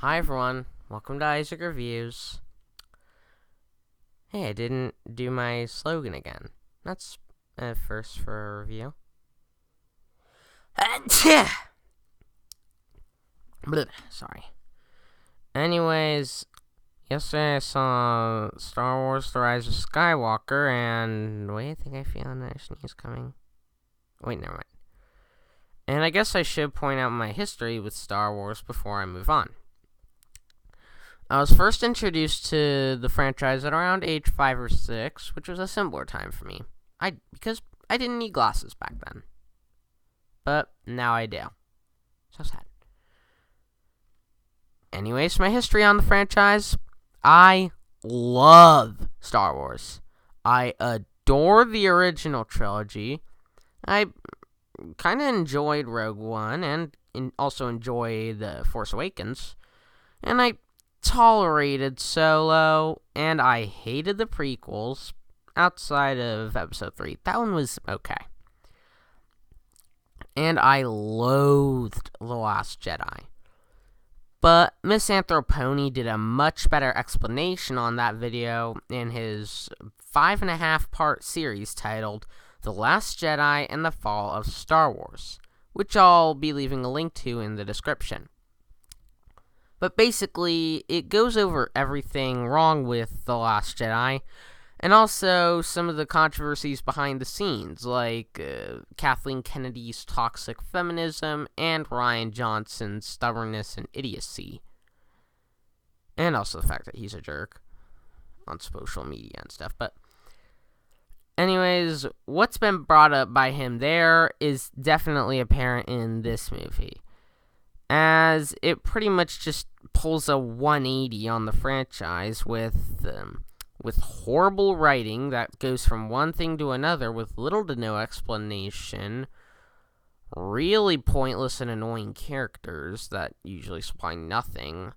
Hi everyone, welcome to Isaac Reviews. Hey, I didn't do my slogan again. That's a first for a review. Sorry. Anyways, yesterday I saw Star Wars The Rise of Skywalker, and wait, I think I feel an sneeze coming. Wait, never mind. And I guess I should point out my history with Star Wars before I move on. I was first introduced to the franchise at around age 5 or 6, which was a simpler time for me. Because I didn't need glasses back then. But now I do. So sad. Anyways, my history on the franchise. I love Star Wars. I adore the original trilogy. I kind of enjoyed Rogue One and also enjoy The Force Awakens. And I tolerated Solo, and I hated the prequels outside of Episode 3. That one was okay. And I loathed The Last Jedi. But Misanthroponi did a much better explanation on that video in his 5.5-part series titled The Last Jedi and the Fall of Star Wars, which I'll be leaving a link to in the description. But basically, it goes over everything wrong with The Last Jedi, and also some of the controversies behind the scenes, like Kathleen Kennedy's toxic feminism and Rian Johnson's stubbornness and idiocy. And also the fact that he's a jerk on social media and stuff. But anyways, what's been brought up by him there is definitely apparent in this movie, as it pretty much just pulls a 180 on the franchise with horrible writing that goes from one thing to another with little to no explanation, really pointless and annoying characters that usually supply nothing,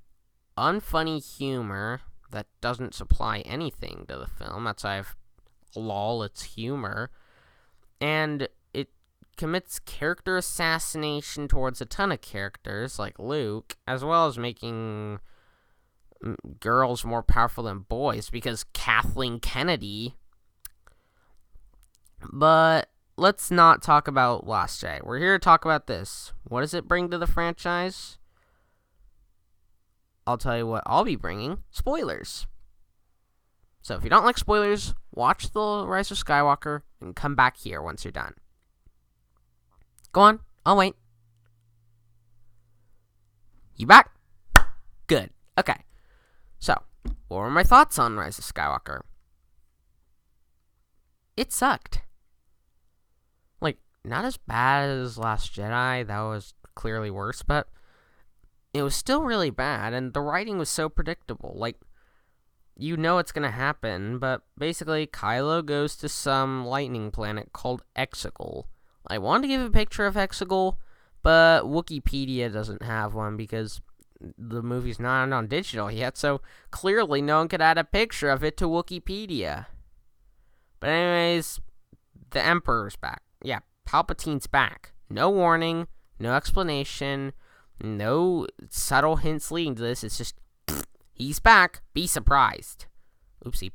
unfunny humor that doesn't supply anything to the film outside of lol, it's humor, and commits character assassination towards a ton of characters like Luke, as well as making girls more powerful than boys because Kathleen Kennedy. But let's not talk about Last Jedi. We're here to talk about this. What does it bring to the franchise? I'll tell you what I'll be bringing. Spoilers. So if you don't like spoilers, watch The Rise of Skywalker and come back here once you're done. Go on, I'll wait. You back? Good. Okay. So, what were my thoughts on Rise of Skywalker? It sucked. Like, not as bad as Last Jedi. That was clearly worse, but it was still really bad, and the writing was so predictable. Like, you know it's gonna happen, but basically, Kylo goes to some lightning planet called Exegol. I wanted to give a picture of Exegol, but Wikipedia doesn't have one because the movie's not on digital yet, so clearly no one could add a picture of it to Wikipedia. But anyways, the Emperor's back. Yeah, Palpatine's back. No warning, no explanation, no subtle hints leading to this. It's just, he's back. Be surprised. Oopsie.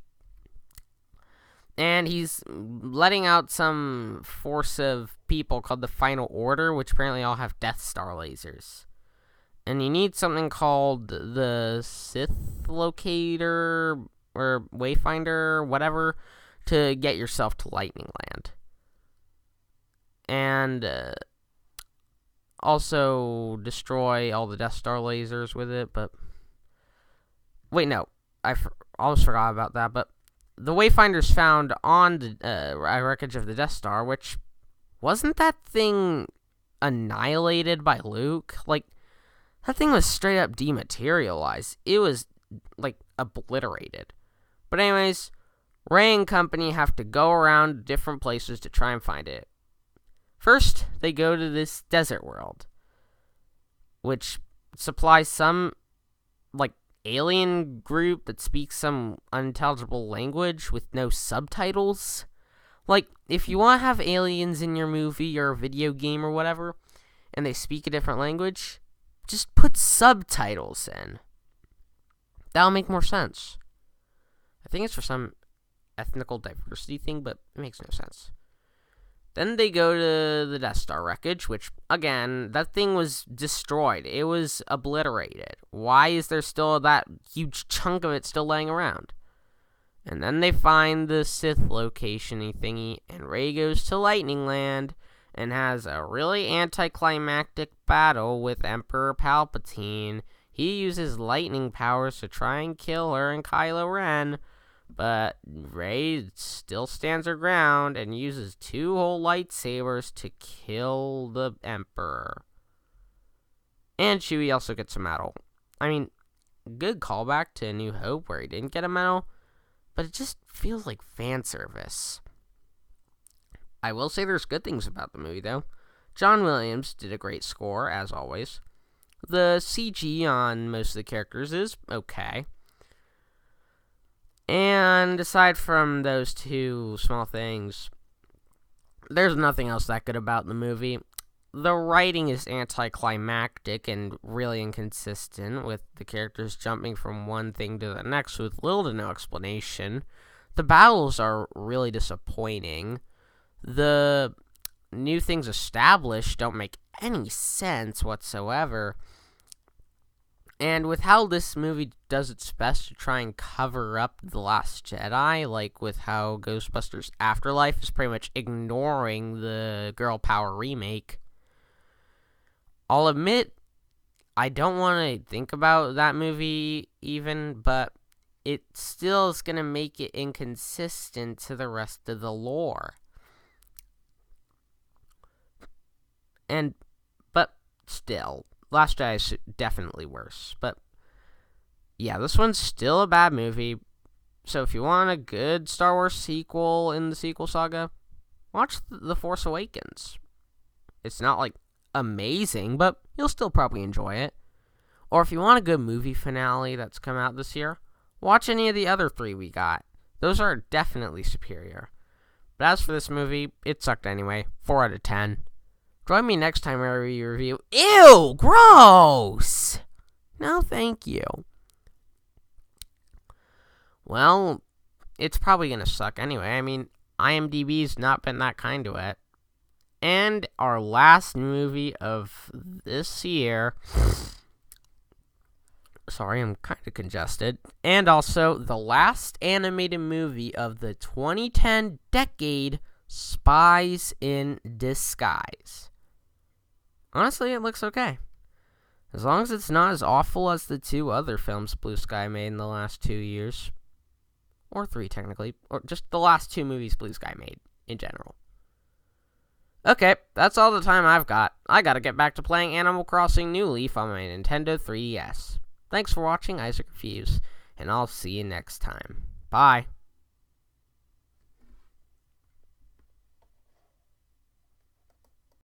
And he's letting out some force of people called the Final Order, which apparently all have Death Star lasers. And you need something called the Sith Locator, or Wayfinder, whatever, to get yourself to Lightning Land. And also destroy all the Death Star lasers with it, but wait, no. I almost forgot about that, but the Wayfinder's found on the wreckage of the Death Star, which, wasn't that thing annihilated by Luke? Like, that thing was straight up dematerialized. It was, like, obliterated. But anyways, Rey and company have to go around different places to try and find it. First, they go to this desert world, which supplies some, like, alien group that speaks some unintelligible language with no subtitles. Like, if you want to have aliens in your movie or video game or whatever, and they speak a different language, just put subtitles in. That'll make more sense. I think it's for some ethnical diversity thing, but it makes no sense. Then they go to the Death Star wreckage, which, again, that thing was destroyed. It was obliterated. Why is there still that huge chunk of it still laying around? And then they find the Sith location-y thingy, and Rey goes to Lightning Land and has a really anticlimactic battle with Emperor Palpatine. He uses lightning powers to try and kill her and Kylo Ren, but Rey still stands her ground and uses 2 whole lightsabers to kill the Emperor. And Chewie also gets a medal. I mean, good callback to A New Hope where he didn't get a medal, but it just feels like fan service. I will say there's good things about the movie, though. John Williams did a great score, as always. The CG on most of the characters is okay. And aside from those 2 small things, there's nothing else that good about the movie. The writing is anticlimactic and really inconsistent, with the characters jumping from one thing to the next with little to no explanation. The battles are really disappointing. The new things established don't make any sense whatsoever. And with how this movie does its best to try and cover up The Last Jedi, like with how Ghostbusters Afterlife is pretty much ignoring the Girl Power remake, I'll admit, I don't want to think about that movie even, but it still is going to make it inconsistent to the rest of the lore. But still, Last Jedi is definitely worse. But yeah, this one's still a bad movie. So if you want a good Star Wars sequel in the sequel saga, watch The Force Awakens. It's not like amazing, but you'll still probably enjoy it. Or if you want a good movie finale that's come out this year, watch any of the other 3 we got. Those are definitely superior. But as for this movie, it sucked anyway. 4 out of 10. Join me next time I review. Ew! Gross! No, thank you. Well, it's probably gonna suck anyway. I mean, IMDb's not been that kind to it. And our last movie of this year. Sorry, I'm kind of congested. And also, the last animated movie of the 2010 decade, Spies in Disguise. Honestly, it looks okay. As long as it's not as awful as the 2 other films Blue Sky made in the last 2 years. Or 3, technically. Or just the last 2 movies Blue Sky made, in general. Okay, that's all the time I've got. I gotta get back to playing Animal Crossing New Leaf on my Nintendo 3DS. Thanks for watching, Isaac Reviews, and I'll see you next time. Bye.